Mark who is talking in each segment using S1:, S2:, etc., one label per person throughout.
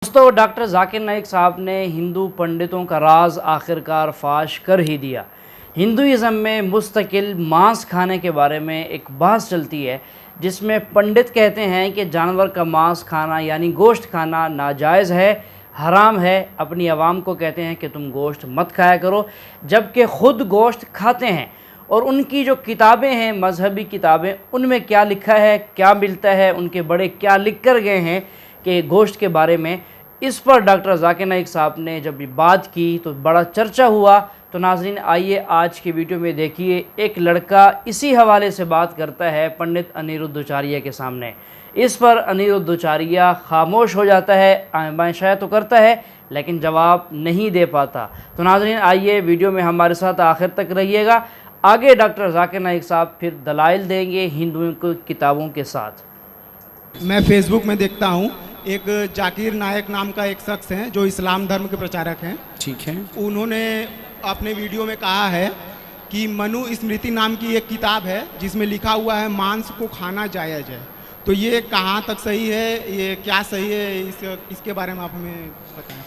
S1: दोस्तों, डॉक्टर जाकिर नाइक साहब ने हिंदू पंडितों का राज आखिरकार फाश कर ही दिया। हिंदुइज़्म में मुस्तकिल मांस खाने के बारे में एक बहस चलती है जिसमें पंडित कहते हैं कि जानवर का मांस खाना यानी गोश्त खाना नाजायज़ है, हराम है। अपनी आवाम को कहते हैं कि तुम गोश्त मत खाया करो, जबकि ख़ुद गोश्त खाते हैं। और उनकी जो किताबें हैं, मजहबी किताबें, उनमें क्या लिखा है, क्या मिलता है, उनके बड़े क्या लिख कर गए हैं कि गोश्त के बारे में। इस पर डॉक्टर जाकिर नाइक साहब ने जब बात की तो बड़ा चर्चा हुआ। तो नाज़रीन, आइए आज की वीडियो में देखिए, एक लड़का इसी हवाले से बात करता है पंडित अनिरुद्धाचार्य के सामने। इस पर अनिरुद्धाचार्य खामोश हो जाता है, आमाशाया तो करता है लेकिन जवाब नहीं दे पाता। तो नाज़रीन, आइए वीडियो में हमारे साथ आखिर तक रहिएगा। आगे डॉक्टर जाकिर नाइक साहब फिर दलाइल देंगे हिंदुओं की किताबों के साथ।
S2: मैं फेसबुक में देखता हूँ, एक जाकिर नायक नाम का एक शख्स हैं जो इस्लाम धर्म के प्रचारक हैं।
S3: ठीक है।
S2: उन्होंने अपने वीडियो में कहा है कि मनु स्मृति नाम की एक किताब है जिसमें लिखा हुआ है मांस को खाना जायज़ है। तो ये कहाँ तक सही है, ये क्या सही है, इसके बारे में आप हमें बताएं।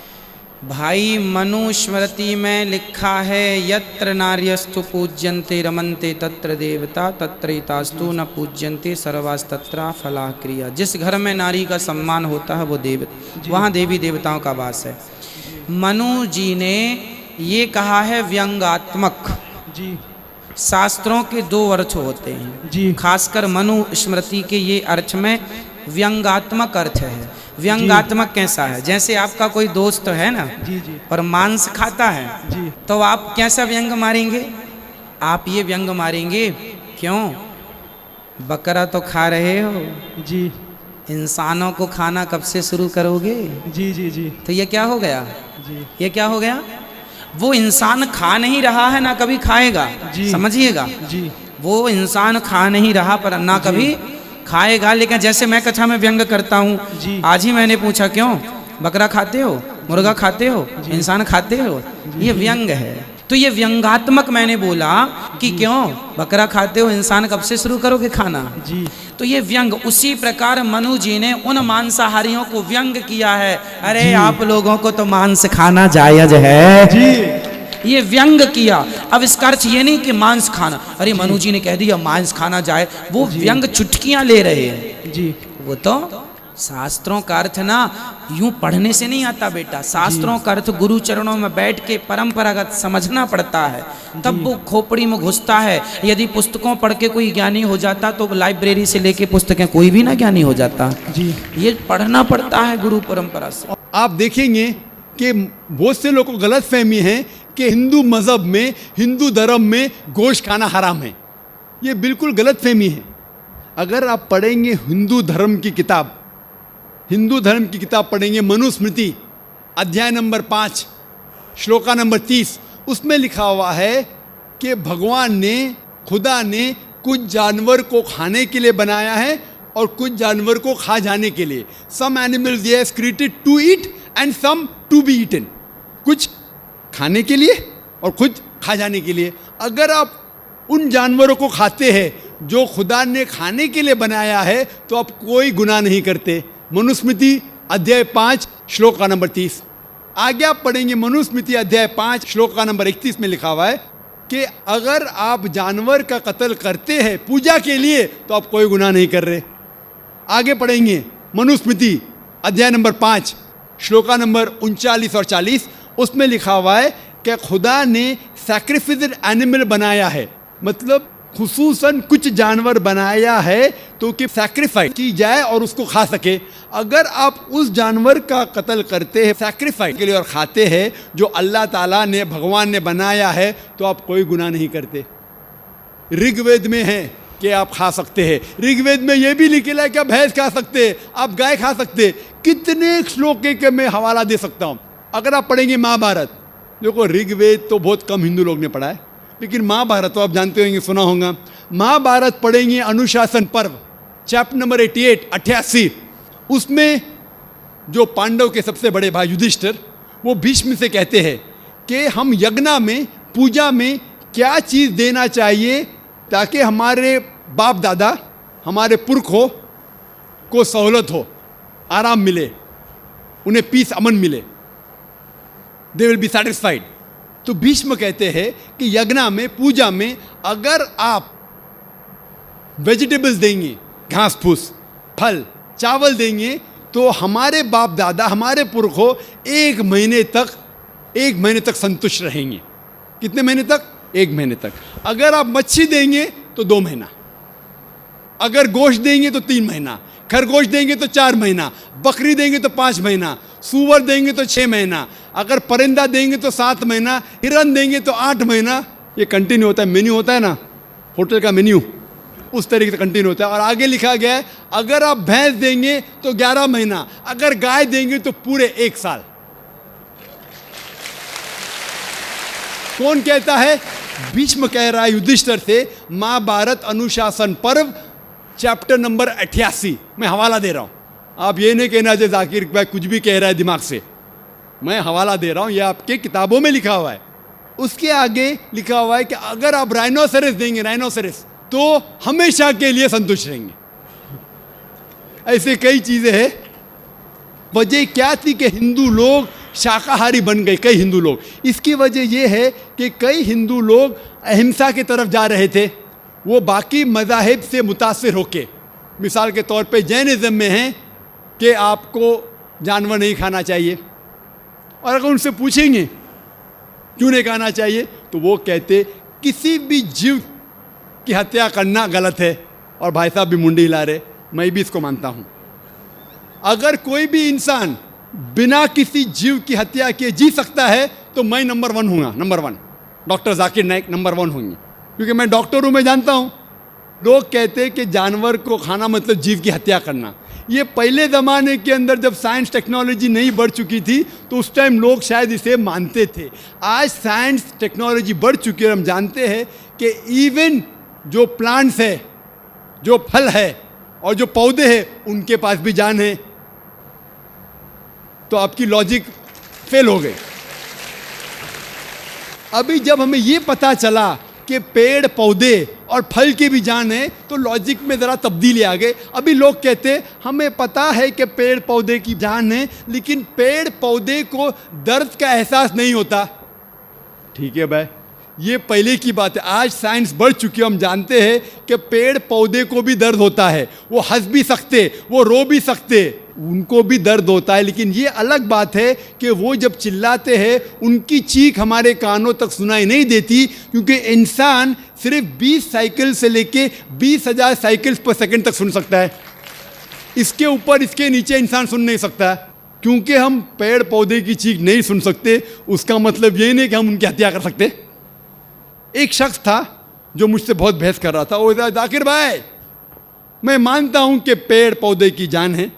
S3: भाई, मनुस्मृति में लिखा है यत्र नार्यस्तु पूज्यन्ते रमन्ते तत्र देवता तत्रैतास्तु न पूज्यन्ते सर्वास्तत्रा फला क्रिया। जिस घर में नारी का सम्मान होता है वो वहाँ देवी देवताओं का वास है। मनु जी ने ये कहा है व्यंगात्मक।
S2: जी,
S3: शास्त्रों के दो अर्थ होते हैं
S2: जी,
S3: खासकर मनुस्मृति के ये अर्थ में व्यंगात्मक अर्थ है। व्यंगात्मक कैसा है? जैसे आपका कोई दोस्त है ना,
S2: जी, जी,
S3: और मांस खाता है,
S2: जी,
S3: तो आप कैसा व्यंग मारेंगे? आप ये व्यंग मारेंगे, क्यों? बकरा तो खा रहे हो,
S2: जी,
S3: इंसानों को खाना कब से शुरू करोगे?
S2: जी, जी, जी,
S3: तो ये क्या हो गया?
S2: जी,
S3: ये क्या हो गया? वो इंसान खा नहीं रहा है, ना कभी खाएगा। समझिएगा,
S2: जी,
S3: वो इंसान खा नहीं रहा पर ना कभी खाएगा। लेकिन जैसे मैं कथा में व्यंग करता हूँ, आज ही मैंने पूछा क्यों बकरा खाते हो, मुर्गा खाते हो, इंसान खाते हो, ये व्यंग है। तो ये व्यंगात्मक मैंने बोला कि क्यों बकरा खाते हो, इंसान कब से शुरू करोगे खाना?
S2: जी।
S3: तो ये व्यंग, उसी प्रकार मनु जी ने उन मांसाहारियों को व्यंग किया है। अरे आप लोगों को तो मांस खाना जायज है
S2: जी।
S3: ये व्यंग किया। अब इसका अर्थ ये नहीं कि मांस खाना, अरे मनु जी ने कह दिया मांस खाना जाए, वो व्यंग चुटकियां ले रहे हैं
S2: जी।
S3: वो तो शास्त्रों का अर्थ ना यूं पढ़ने से नहीं आता बेटा। शास्त्रों का अर्थ गुरु चरणों में बैठ के परंपरागत समझना पड़ता है, तब वो खोपड़ी में घुसता है। यदि पुस्तकों पढ़ के कोई ज्ञानी हो जाता तो लाइब्रेरी से लेके पुस्तकें कोई भी ना ज्ञानी हो जाता जी। ये पढ़ना पड़ता है गुरु परंपरा से।
S4: आप देखेंगे कि बहुत से लोगों को गलत फहमी है कि हिंदू मज़हब में, हिंदू धर्म में गोश्त खाना हराम है। ये बिल्कुल गलत फहमी है। अगर आप पढ़ेंगे हिंदू धर्म की किताब पढ़ेंगे, मनुस्मृति अध्याय नंबर 5 श्लोका नंबर 30, उसमें लिखा हुआ है कि भगवान ने, खुदा ने कुछ जानवर को खाने के लिए बनाया है और कुछ जानवर को खा जाने के लिए। Some animals he has created to eat and some to be eaten। कुछ खाने के लिए और कुछ खा जाने के लिए। अगर आप उन जानवरों को खाते हैं जो खुदा ने खाने के लिए बनाया है तो आप कोई गुनाह नहीं करते। मनुस्मृति अध्याय 5 श्लोक का नंबर 30। आगे आप पढ़ेंगे मनुस्मृति अध्याय 5 श्लोक का नंबर 31 में लिखा हुआ है कि अगर आप जानवर का कत्ल करते हैं पूजा के लिए तो आप कोई गुनाह नहीं कर रहे। आगे पढ़ेंगे मनुस्मृति अध्याय नंबर 5 श्लोका नंबर 39 और 40, उसमें लिखा हुआ है कि खुदा ने सैक्रिफिस्ड एनिमल बनाया है, मतलब खुसूसन कुछ जानवर बनाया है तो कि सैक्रिफाइस की जाए और उसको खा सके। अगर आप उस जानवर का कत्ल करते हैं सैक्रिफाइस के लिए और खाते हैं जो अल्लाह ताला ने, भगवान ने बनाया है, तो आप कोई गुनाह नहीं करते। ऋग्वेद में है कि आप खा सकते हैं। ऋग्वेद में यह भी लिखा है कि आप भैंस खा सकते हैं, आप गाय खा सकते हैं। कितने श्लोक के मैं हवाला दे सकता हूँ। अगर आप पढ़ेंगे महाभारत, देखो ऋग्वेद तो बहुत कम हिंदू लोग ने पढ़ा है, लेकिन महाभारत तो आप जानते होंगे, सुना होगा। महाभारत पढ़ेंगे अनुशासन पर्व चैप्टर नंबर 88, उसमें जो पांडव के सबसे बड़े भाई युधिष्ठिर, वो भीष्म से कहते हैं कि हम यज्ञ में, पूजा में क्या चीज़ देना चाहिए ताकि हमारे बाप दादा, हमारे पुरखों को सहूलत हो, आराम मिले। उन्हें पीस, अमन मिले, दे विल बी सेटिस्फाइड। तो भीष्म कहते हैं कि यज्ञ में, पूजा में अगर आप वेजिटेबल्स देंगे, घास फूस, फल, चावल देंगे, तो हमारे बाप दादा, हमारे पुरखों 1 महीने तक संतुष्ट रहेंगे। कितने महीने तक? 1 महीने तक। अगर आप मच्छी देंगे तो 2 महीना, अगर गोश्त देंगे तो 3 महीना, खरगोश देंगे तो 4 महीना, बकरी देंगे तो 5 महीना, सूअर देंगे तो 6 महीना, अगर परिंदा देंगे तो 7 महीना, हिरन देंगे तो 8 महीना। ये कंटिन्यू होता है, मेन्यू होता है ना, होटल का मेन्यू, उस तरीके से कंटिन्यू होता है। और आगे लिखा गया है अगर आप भैंस देंगे तो 11 महीना, अगर गाय देंगे तो पूरे 1 साल। कौन कहता है? भीष्म कह रहा है युधिष्ठिर से, महाभारत अनुशासन पर्व चैप्टर नंबर 88। मैं हवाला दे रहा हूं, आप ये नहीं कहना जो जाकिर भाई कुछ भी कह रहा है दिमाग से, मैं हवाला दे रहा हूं, ये आपके किताबों में लिखा हुआ है। उसके आगे लिखा हुआ है कि अगर आप राइनोसेरस देंगे, राइनोसेरस, तो हमेशा के लिए संतुष्ट रहेंगे। ऐसे कई चीजें हैं। वजह क्या थी कि हिंदू लोग शाकाहारी बन गए, कई हिंदू लोग। इसकी वजह यह है कि कई हिंदू लोग अहिंसा की तरफ जा रहे थे, वो बाकी मज़ाहिब से मुतासिर होके, मिसाल के तौर पे जैनिज़्म में है कि आपको जानवर नहीं खाना चाहिए, और अगर उनसे पूछेंगे क्यों नहीं खाना चाहिए, तो वो कहते किसी भी जीव की हत्या करना गलत है। और भाई साहब भी मुंडी हिला रहे, मैं भी इसको मानता हूँ। अगर कोई भी इंसान बिना किसी जीव की हत्या किए जी सकता है तो मैं नंबर 1 हूँगा, number 1। Doctor Zakir Naik number 1 होंगे, क्योंकि मैं डॉक्टर हूँ, मैं जानता हूँ। लोग कहते हैं कि जानवर को खाना मतलब जीव की हत्या करना। ये पहले ज़माने के अंदर जब साइंस टेक्नोलॉजी नहीं बढ़ चुकी थी तो उस टाइम लोग शायद इसे मानते थे। आज साइंस टेक्नोलॉजी बढ़ चुकी है और हम जानते हैं कि इवन जो प्लांट्स है, जो फल है और जो पौधे हैं, उनके पास भी जान है। तो आपकी लॉजिक फेल हो गई। अभी जब हमें ये पता चला कि पेड़ पौधे और फल की भी जान है, तो लॉजिक में ज़रा तब्दीली आ गई। अभी लोग कहते हैं हमें पता है कि पेड़ पौधे की जान है, लेकिन पेड़ पौधे को दर्द का एहसास नहीं होता। ठीक है भाई, ये पहले की बात है। आज साइंस बढ़ चुकी है, हम जानते हैं कि पेड़ पौधे को भी दर्द होता है, वो हंस भी सकते, वो रो भी सकते, उनको भी दर्द होता है। लेकिन ये अलग बात है कि वो जब चिल्लाते हैं उनकी चीख हमारे कानों तक सुनाई नहीं देती, क्योंकि इंसान सिर्फ 20 साइकिल से लेके 20,000 साइकिल्स पर सेकंड तक सुन सकता है। इसके ऊपर, इसके नीचे इंसान सुन नहीं सकता। क्योंकि हम पेड़ पौधे की चीख नहीं सुन सकते, उसका मतलब ये नहीं कि हम उनकी हत्या कर सकते। एक शख्स था जो मुझसे बहुत बहस कर रहा था। वो जाकिर भाई, मैं मानता हूं कि पेड़ पौधे की जान है,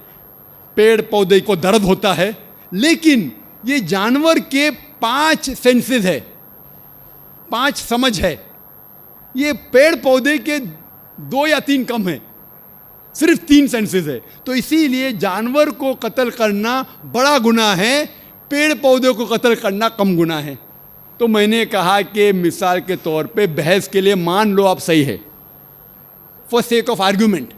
S4: पेड़ पौधे को दर्द होता है, लेकिन ये जानवर के 5 सेंसेस है, 5 समझ है, ये पेड़ पौधे के 2 या 3 कम है, सिर्फ 3 सेंसेस है। तो इसीलिए जानवर को कत्ल करना बड़ा गुनाह है, पेड़ पौधे को कत्ल करना कम गुनाह है। तो मैंने कहा कि मिसाल के तौर पे बहस के लिए मान लो आप सही है, फॉर सेक ऑफ आर्ग्यूमेंट,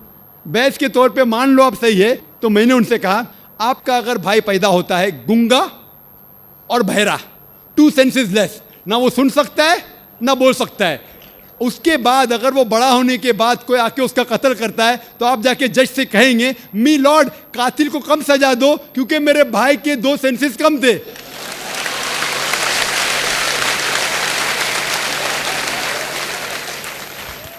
S4: बहस के तौर पे मान लो आप सही है। तो मैंने उनसे कहा आपका अगर भाई पैदा होता है गूंगा और बहरा, 2 सेंसेस लेस, ना वो सुन सकता है ना बोल सकता है, उसके बाद अगर वो बड़ा होने के बाद कोई आके उसका कत्ल करता है तो आप जाके जज से कहेंगे मी लॉर्ड, कातिल को कम सजा दो क्योंकि मेरे भाई के 2 सेंसेस कम थे।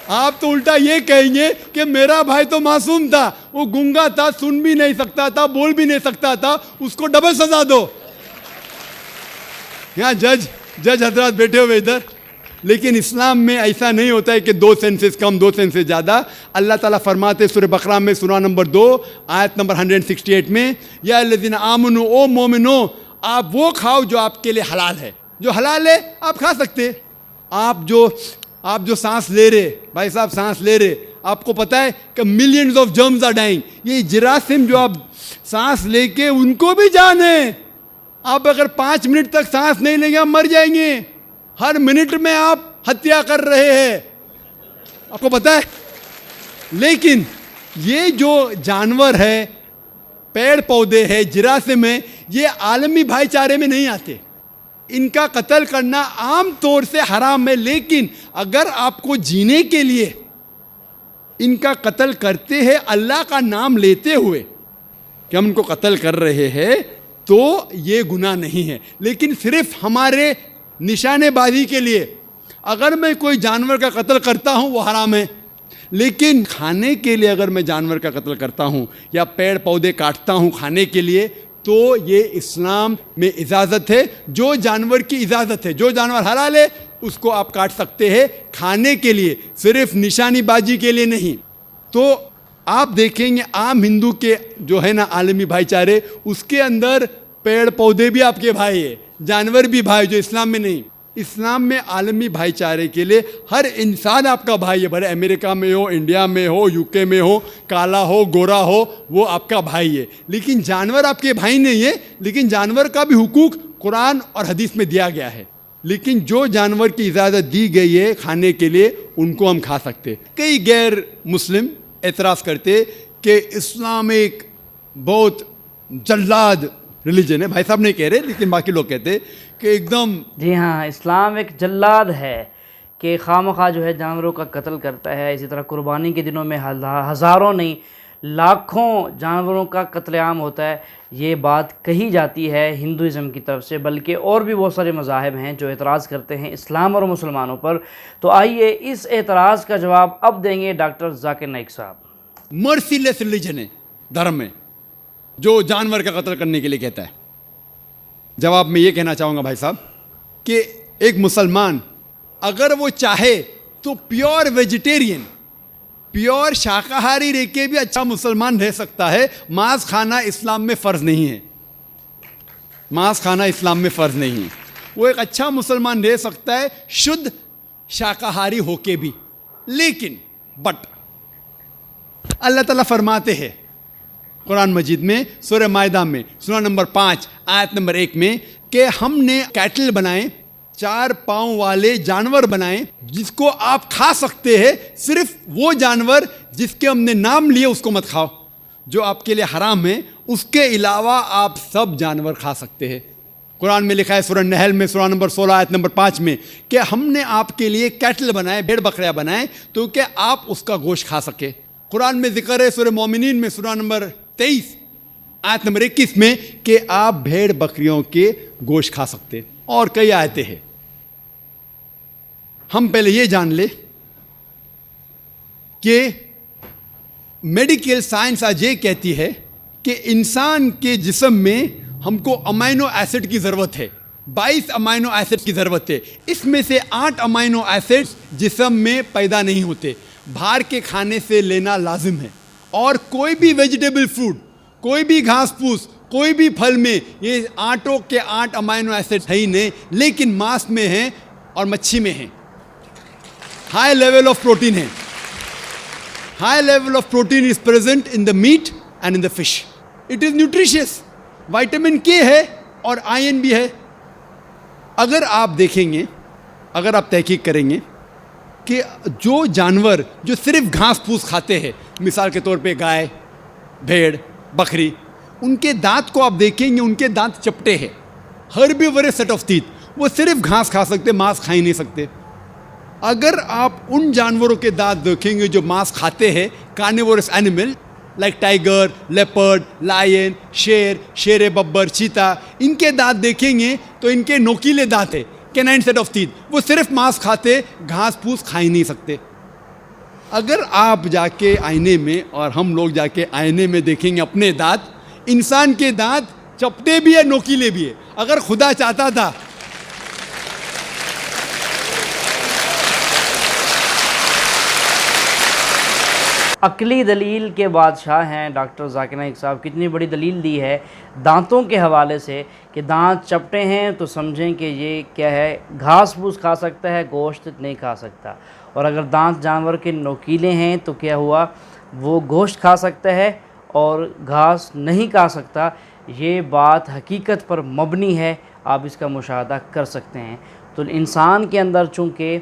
S4: आप तो उल्टा ये कहेंगे कि मेरा भाई तो मासूम था, वो गूंगा था, सुन भी नहीं सकता था, बोल भी नहीं सकता था, उसको डबल सजा दो। यहाँ जज हजरत बैठे हुए इधर। लेकिन इस्लाम में ऐसा नहीं होता है कि 2 सेंसेस कम 2 सेंसेस ज़्यादा। अल्लाह ताला फरमाते सूरह बकरा में सूरा नंबर 2 आयत नंबर 168 में, या अल्लज़ीना आमनू, ओ मोमिनो, आप वो खाओ जो आपके लिए हलाल है। जो हलाल है आप खा सकते। आप जो सांस ले रहे, भाई साहब सांस ले रहे, आपको पता है कि millions of germs are dying. ये जरासीम जो आप सांस लेके, उनको भी जान है। आप अगर 5 मिनट तक सांस नहीं लेंगे आप मर जाएंगे। हर मिनट में आप हत्या कर रहे हैं, आपको पता है। लेकिन ये जो जानवर है, पेड़ पौधे है, जिरासिम है, ये आलमी भाईचारे में नहीं आते। इनका कत्ल करना आम तौर से हराम है, लेकिन अगर आपको जीने के लिए इनका कत्ल करते हैं अल्लाह का नाम लेते हुए कि हम इनको कत्ल कर रहे हैं, तो ये गुनाह नहीं है। लेकिन सिर्फ हमारे निशानेबाजी के लिए अगर मैं कोई जानवर का कत्ल करता हूँ वो हराम है, लेकिन खाने के लिए अगर मैं जानवर का कत्ल करता हूँ या पेड़ पौधे काटता हूँ खाने के लिए, तो ये इस्लाम में इजाज़त है। जो जानवर की इजाज़त है, जो जानवर हलाल है, उसको आप काट सकते हैं खाने के लिए, सिर्फ निशानीबाजी के लिए नहीं। तो आप देखेंगे आम हिंदू के जो है ना आलमी भाईचारे, उसके अंदर पेड़ पौधे भी आपके भाई है, जानवर भी भाई, जो इस्लाम में नहीं। इस्लाम में आलमी भाईचारे के लिए हर इंसान आपका भाई है, भले अमेरिका में हो, इंडिया में हो, यूके में हो, काला हो, गोरा हो, वो आपका भाई है। लेकिन जानवर आपके भाई नहीं है, लेकिन जानवर का भी हुकूक कुरान और हदीस में दिया गया है। लेकिन जो जानवर की इजाज़त दी गई है खाने के लिए, उनको हम खा सकते। कई गैर मुस्लिम एतराज़ करते कि इस्लाम एक बहुत जल्लाद रिलीजन है। भाई साहब नहीं कह रहे, लेकिन बाकी लोग कहते कि एकदम,
S1: जी हाँ, इस्लाम एक जल्लाद है कि खामखा जो है जानवरों का कत्ल करता है। इसी तरह कुर्बानी के दिनों में हज़ारों नहीं लाखों जानवरों का कत्लेआम होता है। ये बात कही जाती है हिंदुज़म की तरफ से, बल्कि और भी बहुत सारे मज़ाहिब हैं जो एतराज़ करते हैं इस्लाम और मुसलमानों पर। तो आइए इस एतराज़ का जवाब अब देंगे डॉक्टर जाकिर नाइक साहब।
S4: मर्सीलेस रिलीजन है धर्म में, जो जानवर का कत्ल करने के लिए कहता है। जवाब में ये कहना चाहूँगा भाई साहब कि एक मुसलमान अगर वो चाहे तो प्योर वेजिटेरियन, प्योर शाकाहारी रह के भी अच्छा मुसलमान रह सकता है। मांस खाना इस्लाम में फ़र्ज नहीं है, मांस खाना इस्लाम में फ़र्ज नहीं है। वो एक अच्छा मुसलमान रह सकता है शुद्ध शाकाहारी होके भी। लेकिन बट अल्लाह ताला फरमाते हैं कुरान मजीद में सूरह मायदा में सूरा नंबर 5 आयत नंबर 1 में कि हमने कैटल बनाए, 4 पाँव वाले जानवर बनाए जिसको आप खा सकते हैं। सिर्फ वो जानवर जिसके हमने नाम लिए उसको मत खाओ, जो आपके लिए हराम है। उसके अलावा आप सब जानवर खा सकते हैं। कुरान में लिखा है सूरह नहल में सूरा नंबर 16 आयत नंबर 5 में कि हमने आपके लिए कैटल बनाए, भेड़ बकरियां बनाए, तो कि आप उसका गोश्त खा सके। कुरान में जिक्र है सूरह मोमिनीन में सूरा नंबर 23 आयत नंबर 21 में कि आप भेड़ बकरियों के गोश्त खा सकते। और कई आयतें हैं। हम पहले ये जान ले कि मेडिकल साइंस आज ये कहती है कि इंसान के जिस्म में हमको अमाइनो एसिड की ज़रूरत है, 22 अमाइनो एसिड की ज़रूरत है। इसमें से 8 अमाइनो एसिड्स जिस्म में पैदा नहीं होते, बाहर के खाने से लेना लाजिम है। और कोई भी वेजिटेबल फ्रूट, कोई भी घास फूस, कोई भी फल में ये 8 के 8 अमाइनो एसिड है ही नहीं, लेकिन मांस में है और मच्छी में है। हाई लेवल ऑफ प्रोटीन है। High level of protein is present in the meat and in the fish. It is nutritious. Vitamin के है और आयरन भी है। अगर आप देखेंगे, अगर आप तहकीक करेंगे कि जो जानवर जो सिर्फ घास फूस खाते हैं, मिसाल के तौर पे गाय, भेड़, बकरी, उनके दांत को आप देखेंगे, उनके दांत चपटे हैं। हर्बीवोरस सेट ऑफ टीथ, वो सिर्फ घास खा सकते, मांस खा ही नहीं सकते। अगर आप उन जानवरों के दांत देखेंगे जो मांस खाते हैं, carnivorous animal like tiger, leopard, lion, शेर, शेर बब्बर, चीता, इनके दांत देखेंगे तो इनके नोकीले दांत है, कैनाइन सेट ऑफ टीथ। वो सिर्फ मांस खाते, घास फूस खा ही नहीं सकते। अगर आप जाके आईने में और हम लोग जाके आईने में देखेंगे अपने दांत, इंसान के दांत चपटे भी है, नोकीले भी है। अगर खुदा चाहता था
S1: अकली दलील के बादशाह हैं डॉक्टर जाकिर नाइक साहब। कितनी बड़ी दलील दी है दांतों के हवाले से कि दांत चपटे हैं तो समझें कि ये क्या है, घास फूस खा सकता है, गोश्त नहीं खा सकता। और अगर दांत जानवर के नोकीले हैं तो क्या हुआ, वो गोश्त खा सकता है और घास नहीं खा सकता। ये बात हकीकत पर मबनी है, आप इसका मुशाहदा कर सकते हैं। तो इंसान के अंदर चूँकि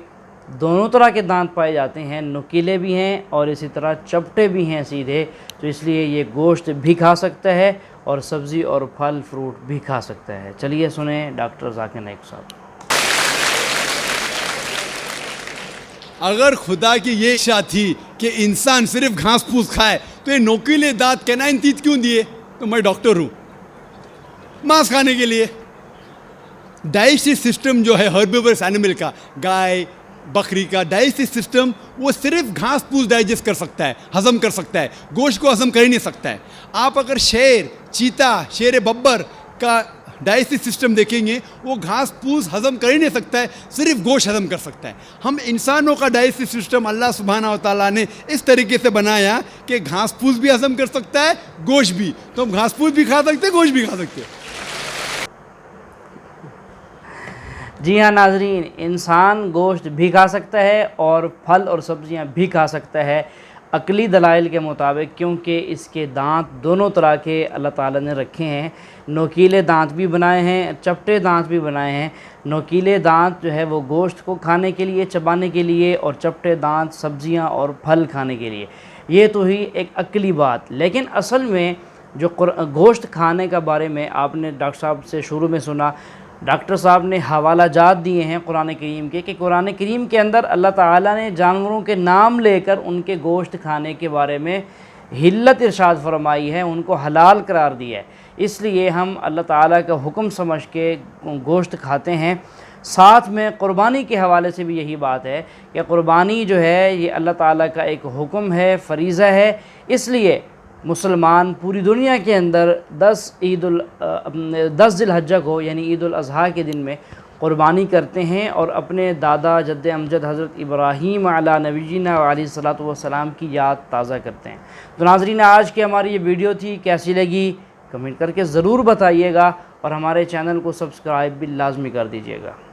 S1: दोनों तरह के दांत पाए जाते हैं, नुकीले भी हैं और इसी तरह चपटे भी हैं सीधे, तो इसलिए ये गोश्त भी खा सकता है और सब्ज़ी और फल फ्रूट भी खा सकता है। चलिए सुने डॉक्टर जाकिर नाइक साहब।
S4: अगर खुदा की ये इच्छा थी कि इंसान सिर्फ घास फूस खाए तो ये नोकीले दांत कैनाइन तीत क्यों दिए? तो मैं डॉक्टर हूँ, मांस खाने के लिए। डाइजेस्टिव सिस्टम जो है हर्बिवरस एनिमल का, गाय बकरी का डाइजेस्टिव सिस्टम, वो सिर्फ घास फूस डाइजेस्ट कर सकता है, हजम कर सकता है, गोश्त को हजम कर ही नहीं सकता है। आप अगर शेर, चीता, शेर बब्बर का डाइजेस्टिव सिस्टम देखेंगे, वो घास फूस हजम कर ही नहीं सकता है, सिर्फ गोश्त हजम कर सकता है। हम इंसानों का डाइजेस्टिव सिस्टम अल्लाह सुब्हाना व तआला ने इस तरीके से बनाया कि घास फूस भी हजम कर सकता है, गोश्त भी। तो हम घास फूस भी खा सकते हैं, गोश्त भी खा सकते हैं।
S1: जी हाँ नाजरीन, इंसान गोश्त भी खा सकता है और फल और सब्ज़ियाँ भी खा सकता है अकली दलाइल के मुताबिक, क्योंकि इसके दांत दोनों तरह के अल्लाह ताला ने रखे हैं। नोकीले दांत भी बनाए हैं, चपटे दांत भी बनाए हैं। नोकीले दांत जो है वो गोश्त को खाने के लिए, चबाने के लिए, और चपटे दांत सब्ज़ियाँ और फल खाने के लिए। ये तो ही एक अकली बात। लेकिन असल में जो गोश्त खाने का बारे में आपने डॉक्टर साहब से शुरू में सुना, डॉक्टर साहब ने हवाला जात दिए हैं कुरान करीम के, कि कुरान करीम के अंदर अल्लाह ताला ने जानवरों के नाम लेकर उनके गोश्त खाने के बारे में हिल्लत इरशाद फरमाई है, उनको हलाल करार दिया है। इसलिए हम अल्लाह ताला का हुक्म समझ के गोश्त खाते हैं। साथ में क़ुरबानी के हवाले से भी यही बात है कि क़ुरबानी जो है ये अल्लाह ताला का एक हुक्म है, फ़रीज़ा है। इसलिए मुसलमान पूरी दुनिया के अंदर 10 ज़िलहज्जा को यानी ईद उल अज़हा के दिन में क़ुरबानी करते हैं और अपने दादा जद्द अमजद हज़रत इब्राहीम अला नबीना अलैहिस्सलातु वस्सलाम की याद ताज़ा करते हैं। तो नाज़रीन, आज की हमारी ये वीडियो थी, कैसी लगी कमेंट करके ज़रूर बताइएगा और हमारे चैनल को सब्सक्राइब भी लाजमी कर दीजिएगा।